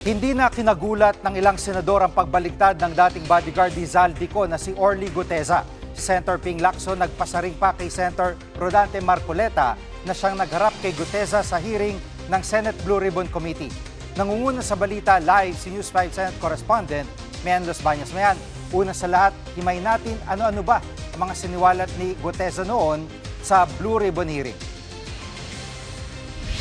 Hindi na kinagulat ng ilang senador ang pagbaligtad ng dating bodyguard ni Zaldico na si Orly Guteza. Si Senator Ping Lacson nagpasaring pa kay Senator Rodante Marcoleta na siyang nagharap kay Guteza sa hearing ng Senate Blue Ribbon Committee. Nangunguna sa balita live si News 5 Senate Correspondent Mian Los Baños. Mayan, una sa lahat, himay natin ano-ano ba ang mga siniwalat ni Guteza noon sa Blue Ribbon hearing.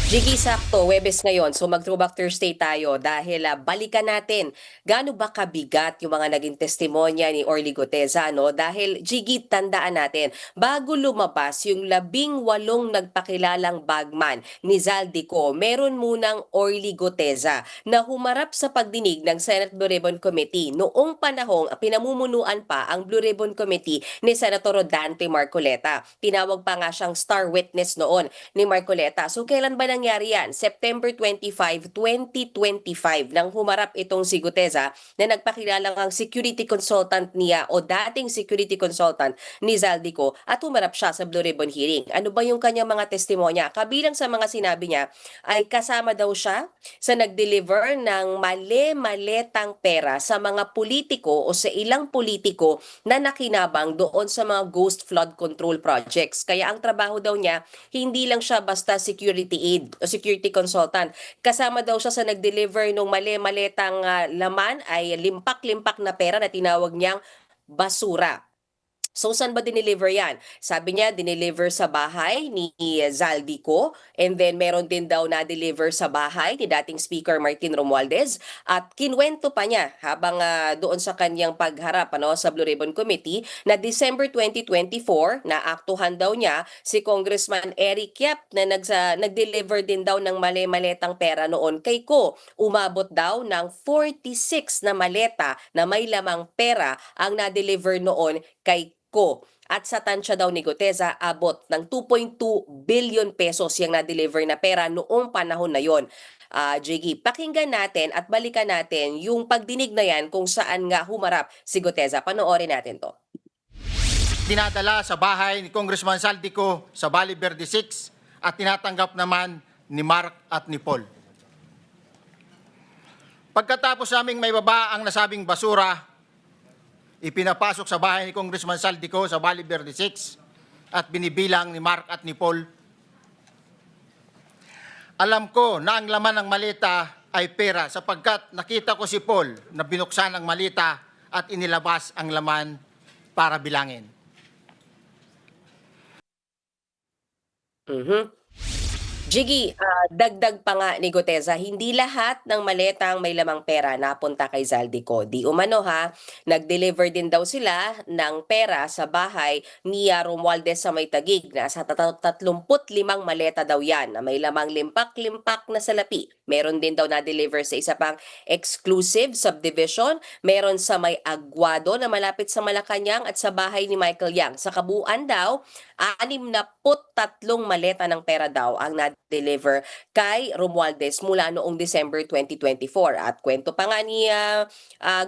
Jiggy, sakto, Webes ngayon. So mag-throwback Thursday tayo dahil balikan natin gaano ba kabigat yung mga naging testimonya ni Orly Guteza, no? Dahil Jiggy, tandaan natin, bago lumabas yung 18 nagpakilalang bagman ni Zaldico, meron munang Orly Guteza na humarap sa pagdinig ng Senate Blue Ribbon Committee. Noong panahong pinamumunuan pa ang Blue Ribbon Committee ni Senator Rodante Marcoleta. Tinawag pa nga siyang star witness noon ni Marcoleta. So kailan ba nangyari yan? September 25, 2025 nang humarap itong si Guteza na nagpakilalang ang security consultant niya o dating security consultant ni Zaldico at humarap siya sa Blue Ribbon hearing. Ano ba yung kanyang mga testimonya? Kabilang sa mga sinabi niya ay kasama daw siya sa nag-deliver ng mali-maletang pera sa mga politiko o sa ilang politiko na nakinabang doon sa mga ghost flood control projects. Kaya ang trabaho daw niya, hindi lang siya basta security aid o security consultant. Kasama daw siya sa nag-deliver ng mali-maletang laman ay limpak-limpak na pera na tinawag niyang basura. So, saan ba dineliver yan? Sabi niya, dineliver sa bahay ni Zaldico, and then meron din daw na-deliver sa bahay ni dating Speaker Martin Romualdez, at kinwento pa niya habang doon sa kanyang pagharap sa Blue Ribbon Committee na December 2024, naaktuhan daw niya si Congressman Eric Yap na nag-deliver din daw ng mali-maletang pera noon kay Ko. Umabot daw ng 46 na maleta na may lamang pera ang na-deliver noon kay Ko. At sa tansya daw ni Guteza, abot ng 2.2 billion pesos yung na-deliver na pera noong panahon na yon. Jiggy, pakinggan natin at balikan natin yung pagdinig na yan kung saan nga humarap si Guteza. Panoorin natin to. Dinadala sa bahay ni Congressman Zaldico sa Valle Verde 6 at tinatanggap naman ni Mark at ni Paul. Pagkatapos naming may baba ang nasabing basura, ipinapasok sa bahay ni Congressman Zaldico sa Valle Verde 6 at binibilang ni Mark at ni Paul. Alam ko na ang laman ng maleta ay pera sapagkat nakita ko si Paul na binuksan ang maleta at inilabas ang laman para bilangin. Jiggy, dagdag pa nga ni Guteza, hindi lahat ng maletang may lamang pera napunta kay Zaldico. Di umano nag-deliver din daw sila ng pera sa bahay ni Romualdez sa May Taguig na sa 35 maleta daw yan na may lamang limpak-limpak na salapi. Meron din daw na-deliver sa isa pang exclusive subdivision, meron sa May Aguado na malapit sa Malacanang at sa bahay ni Michael Yang. Sa kabuuan daw, 63 maleta ng pera daw ang na-deliver kay Romualdez mula noong December 2024. At kwento pa nga ni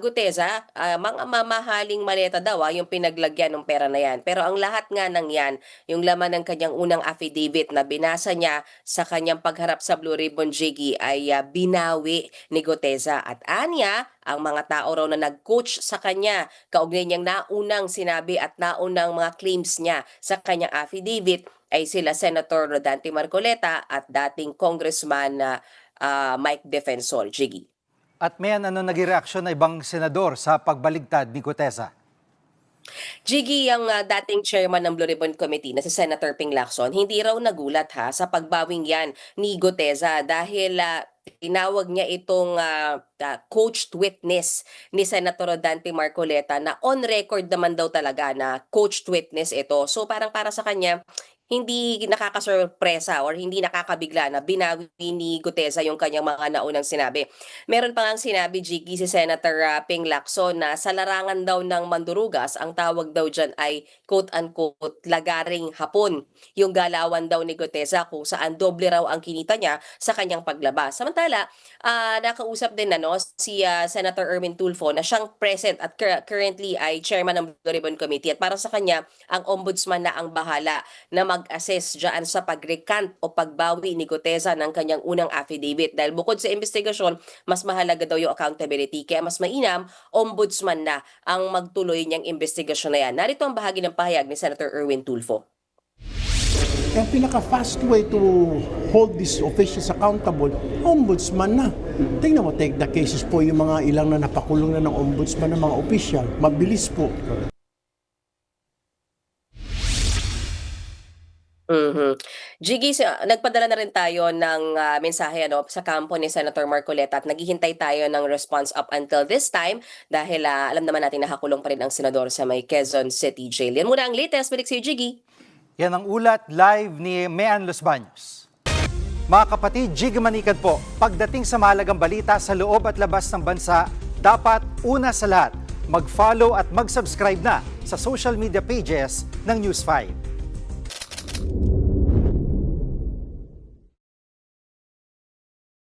Guteza, mga mamahaling maleta daw yung pinaglagyan ng pera na yan. Pero ang lahat nga ng yan, yung laman ng kanyang unang affidavit na binasa niya sa kanyang pagharap sa Blue Ribbon, Jiggy, ay binawi ni Guteza. At anya, ang mga tao raw na nag-coach sa kanya, kaugnay niyang naunang sinabi at naunang mga claims niya sa kanyang affidavit ay sila Senator Rodante Marcoleta at dating Congressman Mike Defensor. Jiggy. At mayan, ano naging reaksyon ng ibang senador sa pagbaligtad ni Guteza? Jiggy, ang dating chairman ng Blue Ribbon Committee na si Senator Ping Lacson, hindi raw nagulat sa pagbawing yan ni Guteza dahil tinawag niya itong coached witness ni Senator Rodante Marcoleta na on record naman daw talaga na coached witness ito. So parang para sa kanya, hindi nakakasurpresa or hindi nakakabigla na binawi ni Guteza yung kanyang mga naunang sinabi. Meron pa ngang sinabi, Jiggy, si Senator Ping Lacson na sa larangan daw ng mandurugas, ang tawag daw dyan ay quote-unquote lagaring hapon. Yung galawan daw ni Guteza kung saan doble raw ang kinita niya sa kanyang paglabas. Samantala, nakausap din si Senator Erwin Tulfo na siyang present at currently ay chairman ng Blue Ribbon Committee at para sa kanya, ang ombudsman na ang bahala na mag-assess dyan sa pag-recant o pagbawi ni Guteza ng kanyang unang affidavit. Dahil bukod sa investigasyon, mas mahalaga daw yung accountability. Kaya mas mainam, ombudsman na ang magtuloy niyang investigasyon na yan. Narito ang bahagi ng pahayag ni Senator Erwin Tulfo. Ang pinaka-fast way to hold these officials accountable, ombudsman na. Tingnan mo, take the cases po yung mga ilang na napakulong na ng ombudsman ng mga official. Mabilis po. Jiggy, nagpadala na rin tayo ng mensahe sa kampo ni Senator Marcoleta at naghihintay tayo ng response up until this time dahil alam naman natin nakakulong pa rin ang senador sa may Quezon City Jail. Yan muna ang latest. Balik sa'yo, Jiggy. Yan ang ulat live ni Mean Los Baños. Mga kapatid, Jig Manikad po, pagdating sa mahalagang balita sa loob at labas ng bansa, dapat una sa lahat, mag-follow at mag-subscribe na sa social media pages ng News 5.